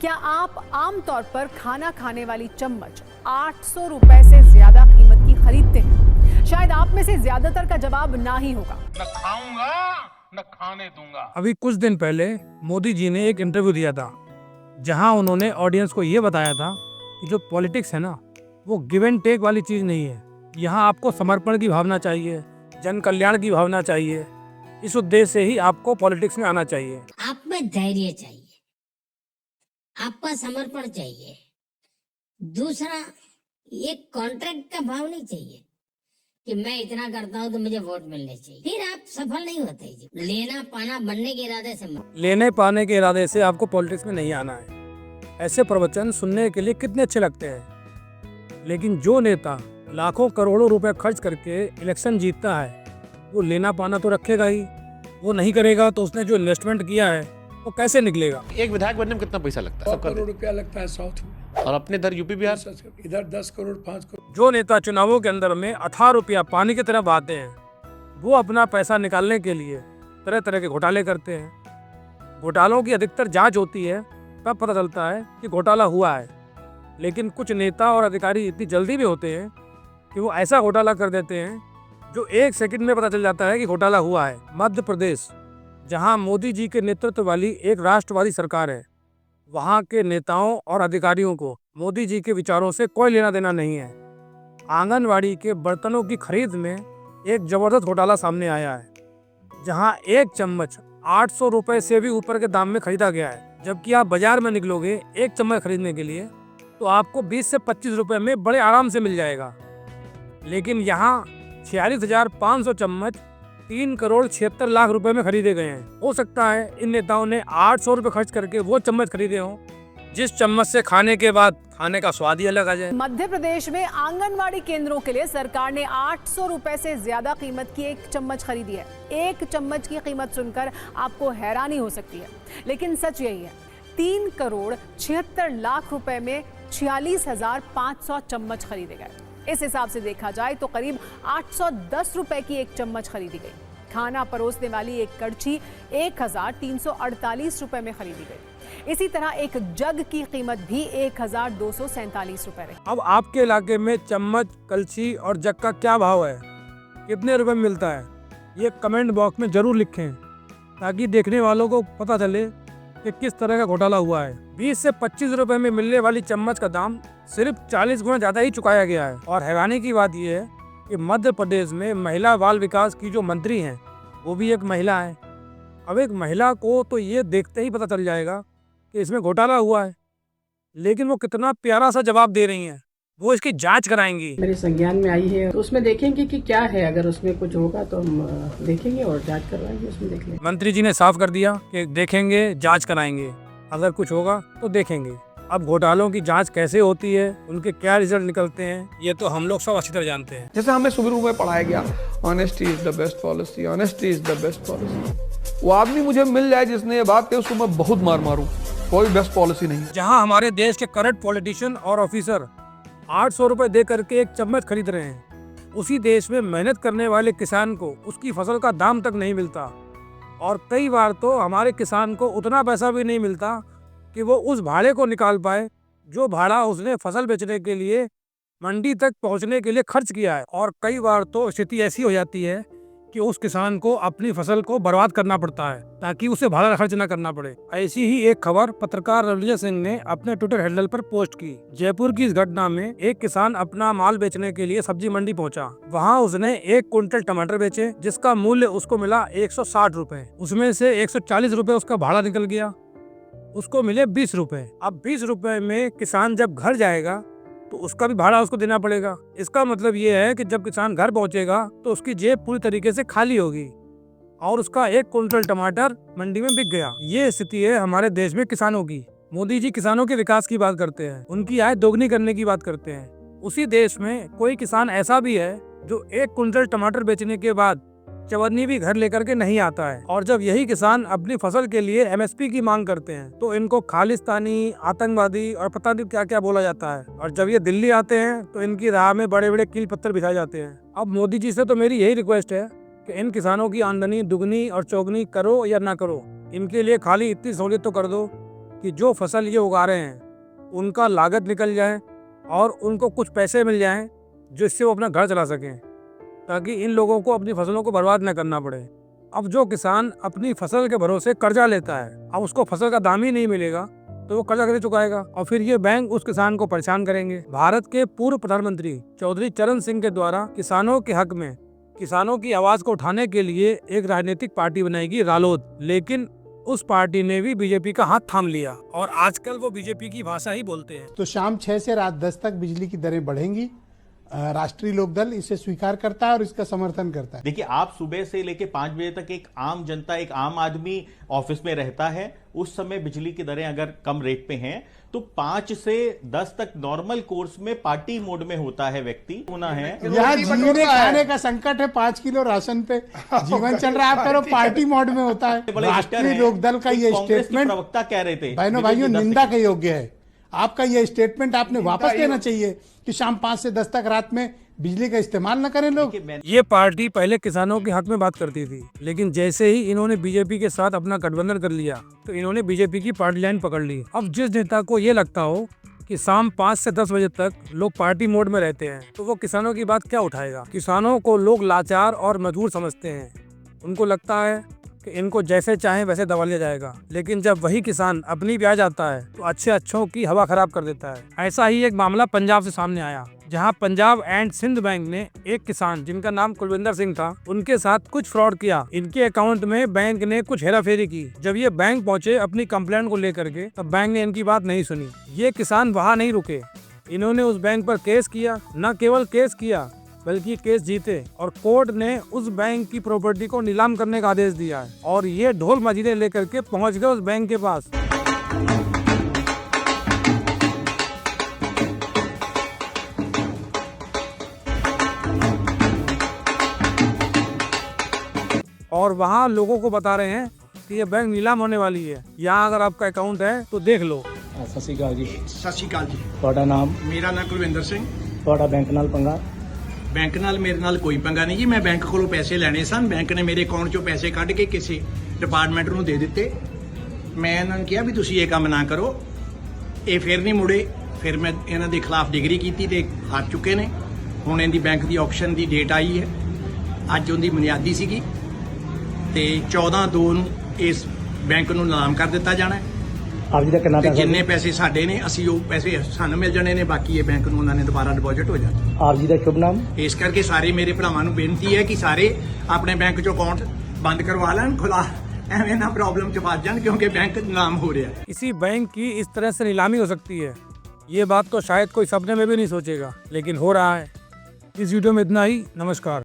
क्या आप आमतौर पर खाना खाने वाली चम्मच 800 रुपए से ज्यादा कीमत की खरीदते हैं? शायद आप में से ज्यादातर का जवाब ना ही होगा। न खाऊंगा न खाने दूंगा। अभी कुछ दिन पहले मोदी जी ने एक इंटरव्यू दिया था, जहां उन्होंने ऑडियंस को ये बताया था कि जो पॉलिटिक्स है ना, वो गिव एंड टेक वाली चीज़ नहीं है। यहाँ आपको समर्पण की भावना चाहिए, जन कल्याण की भावना चाहिए। इस उद्देश्य से ही आपको पॉलिटिक्स में आना चाहिए। आप में धैर्य चाहिए, आपका समर्पण चाहिए। दूसरा, एक कॉन्ट्रैक्ट का भाव नहीं चाहिए कि मैं इतना करता हूं तो मुझे वोट मिलने चाहिए, फिर आप सफल नहीं होते जी। लेना पाना बनने के इरादे से मत। लेने पाने के इरादे से आपको पॉलिटिक्स में नहीं आना है। ऐसे प्रवचन सुनने के लिए कितने अच्छे लगते हैं, लेकिन जो नेता लाखों करोड़ों रुपए खर्च करके इलेक्शन जीतता है, वो लेना पाना तो रखेगा ही। वो नहीं करेगा तो उसने जो इन्वेस्टमेंट किया है वो कैसे निकलेगा। एक विधायक बनने में कितना पैसा लगता है? 100 करोड़ रुपया लगता है साउथ में, और अपने इधर यूपी बिहार इधर 10 करोड़ 5 करोड़। जो नेता चुनावों के अंदर में अथाह रुपया पानी की तरह बहाते हैं, वो अपना पैसा निकालने के लिए तरह तरह के घोटाले करते हैं। घोटालों की अधिकतर जांच होती है, तब पता चलता है कि घोटाला हुआ है। लेकिन कुछ नेता और अधिकारी इतनी जल्दी भी होते हैं कि वो ऐसा घोटाला कर देते हैं जो 1 सेकंड में पता चल जाता है कि घोटाला हुआ है। मध्य प्रदेश, जहां मोदी जी के नेतृत्व वाली एक राष्ट्रवादी सरकार है, वहां के नेताओं और अधिकारियों को मोदी जी के विचारों से कोई लेना देना नहीं है। आंगनवाड़ी के बर्तनों की खरीद में एक जबरदस्त घोटाला सामने आया है, जहां एक चम्मच 800 रुपए से भी ऊपर के दाम में खरीदा गया है। जबकि आप बाजार में निकलोगे एक चम्मच खरीदने के लिए तो आपको 20 से 25 रुपए में बड़े आराम से मिल जाएगा। लेकिन यहाँ 46,500 चम्मच 3 करोड़ 76 लाख रुपए में खरीदे गए हैं। हो सकता है इन नेताओं ने 800 रुपए खर्च करके वो चम्मच खरीदे हों जिस चम्मच से खाने के बाद खाने का स्वाद ही अलग आ जाए। मध्य प्रदेश में आंगनवाड़ी केंद्रों के लिए सरकार ने 800 रुपए से ज्यादा कीमत की एक चम्मच खरीदी है। एक चम्मच की कीमत सुनकर आपको हैरानी हो सकती है, लेकिन सच यही है। 3 करोड़ 76 लाख रुपए में 46,500 चम्मच खरीदे गए। इस हिसाब से देखा जाए तो करीब 810 रुपए की एक चम्मच खरीदी गई। खाना परोसने वाली एक कड़छी 1,348 रुपए में खरीदी गई। इसी तरह एक जग की कीमत भी 1,247 रुपए रही। अब आपके इलाके में चम्मच, कलछी और जग का क्या भाव है, कितने रुपए में मिलता है, ये कमेंट बॉक्स में जरूर लिखें, ताकि देखने वालों को पता चले कि किस तरह का घोटाला हुआ है। 20 से 25 रुपए में मिलने वाली चम्मच का दाम सिर्फ 40 गुना ज्यादा ही चुकाया गया है। और हैरानी की बात यह है कि मध्य प्रदेश में महिला बाल विकास की जो मंत्री हैं, वो भी एक महिला है। अब एक महिला को तो ये देखते ही पता चल जाएगा कि इसमें घोटाला हुआ है, लेकिन वो कितना प्यारा सा जवाब दे रही हैं। वो इसकी जांच कराएंगी। मेरे संज्ञान में आई है, तो उसमें देखेंगे कि क्या है। अगर उसमें कुछ होगा तो हम देखेंगे और जांच करवाएंगे, उसमें देख लेंगे। मंत्री जी ने साफ कर दिया कि देखेंगे, जांच कराएंगे, अगर कुछ होगा तो देखेंगे। अब घोटालों की जांच कैसे होती है, उनके क्या रिजल्ट निकलते हैं, ये तो हम लोग सब अच्छी तरह जानते हैं। जैसे हमें शुरू में पढ़ाया गया, honesty is the best policy, honesty is the best policy. वो आदमी मुझे मिल जाए जिसने ये बात कही, उसको मैं बहुत मार मारूं, कोई बेस्ट पॉलिसी नहीं। जहां हमारे देश के करंट पॉलिटिशियन और ऑफिसर 800 रुपए दे करके एक चम्मच खरीद रहे हैं, उसी देश में मेहनत करने वाले किसान को उसकी फसल का दाम तक नहीं मिलता। और कई बार तो हमारे किसान को उतना पैसा भी नहीं मिलता कि वो उस भाड़े को निकाल पाए जो भाड़ा उसने फसल बेचने के लिए मंडी तक पहुंचने के लिए खर्च किया है। और कई बार तो स्थिति ऐसी हो जाती है कि उस किसान को अपनी फसल को बर्बाद करना पड़ता है ताकि उसे भाड़ा खर्च न करना पड़े। ऐसी ही एक खबर पत्रकार रणजीत सिंह ने अपने ट्विटर हैंडल पर पोस्ट की। जयपुर की इस घटना में एक किसान अपना माल बेचने के लिए सब्जी मंडी पहुंचा। वहां उसने 1 कुंटल टमाटर बेचे, जिसका मूल्य उसको मिला 160 रुपए। उसमें से 140 रुपए उसका भाड़ा निकल गया, उसको मिले 20 रुपए। अब 20 रुपए में किसान जब घर जाएगा तो उसका भी भाड़ा उसको देना पड़ेगा। इसका मतलब ये है कि जब किसान घर पहुंचेगा तो उसकी जेब पूरी तरीके से खाली होगी और उसका 1 कुंटल टमाटर मंडी में बिक गया। ये स्थिति है हमारे देश में किसानों की। मोदी जी किसानों के विकास की बात करते हैं, उनकी आय दोगुनी करने की बात करते हैं। उसी देश में कोई किसान ऐसा भी है जो 1 कुंटल टमाटर बेचने के बाद चवन्नी भी घर लेकर के नहीं आता है। और जब यही किसान अपनी फसल के लिए MSP की मांग करते हैं तो इनको खालिस्तानी, आतंकवादी और पता नहीं क्या क्या बोला जाता है। और जब ये दिल्ली आते हैं तो इनकी राह में बड़े बड़े कील पत्थर बिछाए जाते हैं। अब मोदी जी से तो मेरी यही रिक्वेस्ट है कि इन किसानों की आमदनी दुगनी और चौगनी करो या ना करो, इनके लिए खाली इतनी सहूलियत तो कर दो कि जो फसल ये उगा रहे हैं उनका लागत निकल जाए और उनको कुछ पैसे मिल जाएं जिससे वो अपना घर चला सकें, ताकि इन लोगों को अपनी फसलों को बर्बाद न करना पड़े। अब जो किसान अपनी फसल के भरोसे कर्जा लेता है, अब उसको फसल का दाम ही नहीं मिलेगा तो वो कर्जा कैसे चुकाएगा, और फिर ये बैंक उस किसान को परेशान करेंगे। भारत के पूर्व प्रधानमंत्री चौधरी चरण सिंह के द्वारा किसानों के हक में किसानों की आवाज को उठाने के लिए एक राजनीतिक पार्टी बनाएगी रालोद, लेकिन उस पार्टी ने भी बीजेपी का हाथ थाम लिया और आजकल वो बीजेपी की भाषा ही बोलते हैं। तो शाम 6 से रात 10 तक बिजली की दरें बढ़ेंगी। राष्ट्रीय लोकदल इसे स्वीकार करता है और इसका समर्थन करता है। देखिए, आप सुबह से लेकर 5 बजे तक एक आम जनता, एक आम आदमी ऑफिस में रहता है। उस समय बिजली की दरें अगर कम रेट पे हैं तो 5 से 10 तक नॉर्मल कोर्स में पार्टी मोड में होता है व्यक्ति होना है। यहाँ जीने खाने का संकट है, 5 किलो राशन पे जीवन चल रहा है, आप करो पार्टी मोड में होता है। राष्ट्रीय लोकदल का ये स्टेटमेंट प्रवक्ता कह रहे थे, बहनों भाइयों, निंदा के योग्य है। आपका ये स्टेटमेंट आपने वापस लेना चाहिए कि शाम 5 से 10 तक रात में बिजली का इस्तेमाल न करें लोग। ये पार्टी पहले किसानों के हक में बात करती थी, लेकिन जैसे ही इन्होंने बीजेपी के साथ अपना गठबंधन कर लिया तो इन्होंने बीजेपी की पार्टी लाइन पकड़ ली। अब जिस नेता को ये लगता हो कि शाम 5 से 10 बजे तक लोग पार्टी मोड में रहते हैं तो वो किसानों की बात क्या उठाएगा। किसानों को लोग लाचार और मजबूर समझते हैं, उनको लगता है कि इनको जैसे चाहे वैसे दबा लिया जाएगा, लेकिन जब वही किसान अपनी पे आ जाता है तो अच्छों की हवा खराब कर देता है। ऐसा ही एक मामला पंजाब से सामने आया, जहां पंजाब एंड सिंध बैंक ने एक किसान जिनका नाम कुलविंदर सिंह था, उनके साथ कुछ फ्रॉड किया। इनके अकाउंट में बैंक ने कुछ हेराफेरी की। जब ये बैंक पहुंचे अपनी कंप्लेंट को लेकर के, तब बैंक ने इनकी बात नहीं सुनी। ये किसान वहां नहीं रुके, इन्होंने उस बैंक पर केस किया। न केवल केस किया बल्कि केस जीते और कोर्ट ने उस बैंक की प्रॉपर्टी को नीलाम करने का आदेश दिया है और ये ढोल मजीरे लेकर के पहुंच गए उस बैंक के पास। और वहाँ लोगों को बता रहे हैं कि ये बैंक नीलाम होने वाली है, यहाँ अगर आपका अकाउंट है तो देख लो। सत श्री अकाल जी। सत श्री अकाल जी। ਤੁਹਾਡਾ ਨਾਮ? ਮੇਰਾ ਨਾਮ ਕੁਲਵਿੰਦਰ ਸਿੰਘ। ਤੁਹਾਡਾ ਬੈਂਕ ਨਾਲ ਪੰਗਾ? ਬੈਂਕ ਨਾਲ ਮੇਰੇ ਨਾਲ ਕੋਈ ਪੰਗਾ ਨਹੀਂ ਜੀ। ਮੈਂ ਬੈਂਕ ਕੋਲੋਂ ਪੈਸੇ ਲੈਣੇ ਸਨ, ਬੈਂਕ ਨੇ ਮੇਰੇ ਅਕਾਊਂਟ 'ਚੋਂ ਪੈਸੇ ਕੱਢ ਕੇ ਕਿਸੇ ਡਿਪਾਰਟਮੈਂਟ ਨੂੰ ਦੇ ਦਿੱਤੇ। ਮੈਂ ਇਹਨਾਂ ਨੂੰ ਕਿਹਾ ਵੀ ਤੁਸੀਂ ਇਹ ਕੰਮ ਨਾ ਕਰੋ। ਇਹ ਫਿਰ ਨਹੀਂ ਮੁੜੇ। ਫਿਰ ਮੈਂ ਇਹਨਾਂ ਦੇ ਖਿਲਾਫ ਡਿਗਰੀ ਕੀਤੀ ਤੇ ਹਾਰ ਚੁੱਕੇ ਨੇ। ਹੁਣ ਇਹਦੀ ਬੈਂਕ ਦੀ ਆਕਸ਼ਨ ਦੀ ਡੇਟ ਆਈ ਹੈ, ਅੱਜ ਉਹਦੀ ਬੁਨਿਆਦੀ ਸੀਗੀ ਤੇ 14/2 ਨੂੰ ਇਸ ਬੈਂਕ ਨੂੰ ਨਾਮ ਕਰ ਦਿੱਤਾ ਜਾਣਾ ਹੈ। ਆਪ ਜੀ ਦਾ ਕਿੰਨਾ ਪੈਸਾ? ਜਿੰਨੇ ਪੈਸੇ ਸਾਡੇ ਨੇ ਅਸੀਂ ਉਹ ਪੈਸੇ ਸਾਨੂੰ ਮਿਲ ਜਾਣੇ ਨੇ, ਬਾਕੀ ਇਹ ਬੈਂਕ ਨੂੰ ਉਹਨਾਂ ਨੇ ਦੁਬਾਰਾ ਡਿਪੋਜ਼ਿਟ ਹੋ ਜਾਣਾ। ਆਪ ਜੀ ਦਾ ਸ਼ੁਭ ਨਾਮ? ਇਸ ਕਰਕੇ ਸਾਰੇ ਮੇਰੇ ਭਰਾਵਾਂ ਨੂੰ ਬੇਨਤੀ ਹੈ ਕਿ ਸਾਰੇ ਆਪਣੇ ਬੈਂਕ ਚੋਂ ਅਕਾਊਂਟ ਬੰਦ करवा लें खुला, ਐਵੇਂ ना प्रॉब्लम ਚ फंस जान क्योंकि बैंक नाम हो रहा है। किसी बैंक की इस तरह से नीलामी हो सकती है, ये बात तो शायद कोई सपने में भी नहीं सोचेगा, लेकिन हो रहा है। इस वीडियो में इतना ही। नमस्कार।